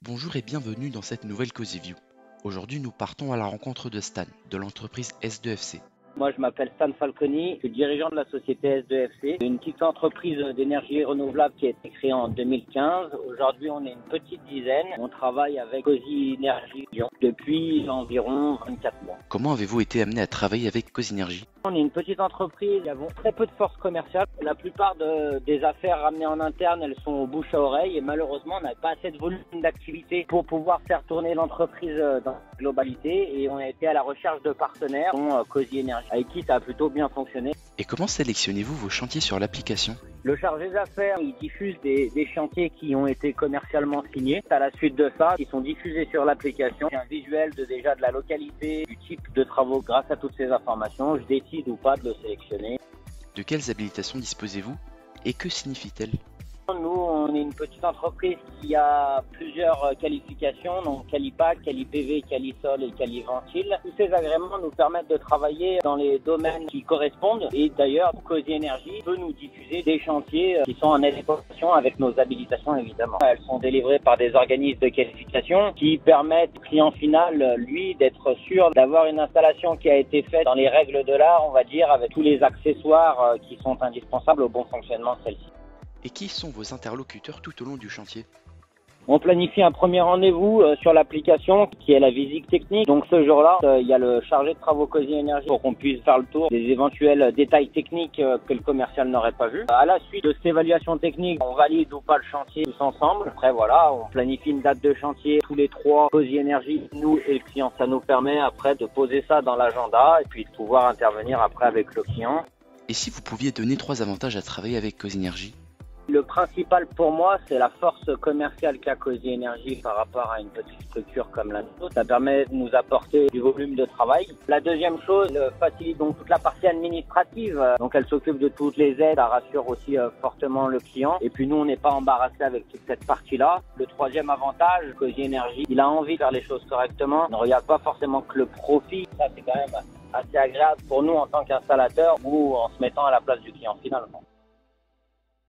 Bonjour et bienvenue dans cette nouvelle Cozy View. Aujourd'hui, nous partons à la rencontre de Stan, de l'entreprise S2FC. Moi, je m'appelle Stan Falconi, je suis dirigeant de la société S2FC, une petite entreprise d'énergie renouvelable qui a été créée en 2015. Aujourd'hui, on est une petite dizaine. On travaille avec Cozy Energy Lyon depuis environ 24 mois. Comment avez-vous été amené à travailler avec Cozynergie? On est une petite entreprise, nous avons très peu de force commerciale. La plupart des affaires ramenées en interne, elles sont au bouche à oreille et malheureusement, on n'a pas assez de volume d'activité pour pouvoir faire tourner l'entreprise dans la globalité et on a été à la recherche de partenaires, dont Cozy Energy, avec qui ça a plutôt bien fonctionné. Et comment sélectionnez-vous vos chantiers sur l'application? Le chargé d'affaires, il diffuse des chantiers qui ont été commercialement signés. À la suite de ça, ils sont diffusés sur l'application. J'ai un visuel déjà de la localité, du type de travaux. Grâce à toutes ces informations, je décide ou pas de le sélectionner. De quelles habilitations disposez-vous et que signifient-elles? Nous, on est une petite entreprise qui a plusieurs qualifications, donc Qualipac, QualiPV, QualiSol et QualiVentile. Tous ces agréments nous permettent de travailler dans les domaines qui correspondent. Et d'ailleurs, Cozy Energy peut nous diffuser des chantiers qui sont en adéquation avec nos habilitations, évidemment. Elles sont délivrées par des organismes de qualification qui permettent au client final, lui, d'être sûr d'avoir une installation qui a été faite dans les règles de l'art, on va dire, avec tous les accessoires qui sont indispensables au bon fonctionnement de celle-ci. Et qui sont vos interlocuteurs tout au long du chantier? On planifie un premier rendez-vous sur l'application qui est la visite technique. Donc ce jour-là, il y a le chargé de travaux Cozy Energy pour qu'on puisse faire le tour des éventuels détails techniques que le commercial n'aurait pas vu. À la suite de cette évaluation technique, on valide ou pas le chantier tous ensemble. Après voilà, on planifie une date de chantier tous les trois, Cozy Energy, nous et le client. Ça nous permet après de poser ça dans l'agenda et puis de pouvoir intervenir après avec le client. Et si vous pouviez donner 3 avantages à travailler avec Cozynergie? Le principal pour moi, c'est la force commerciale qu'a Cozy Energy par rapport à une petite structure comme la nôtre. Ça permet de nous apporter du volume de travail. La deuxième chose, elle facilite donc toute la partie administrative. Donc elle s'occupe de toutes les aides, elle rassure aussi fortement le client. Et puis nous, on n'est pas embarrassé avec toute cette partie-là. Le troisième avantage, Cozy Energy, il a envie de faire les choses correctement. Il ne regarde pas forcément que le profit. Ça, c'est quand même assez agréable pour nous en tant qu'installateur ou en se mettant à la place du client finalement.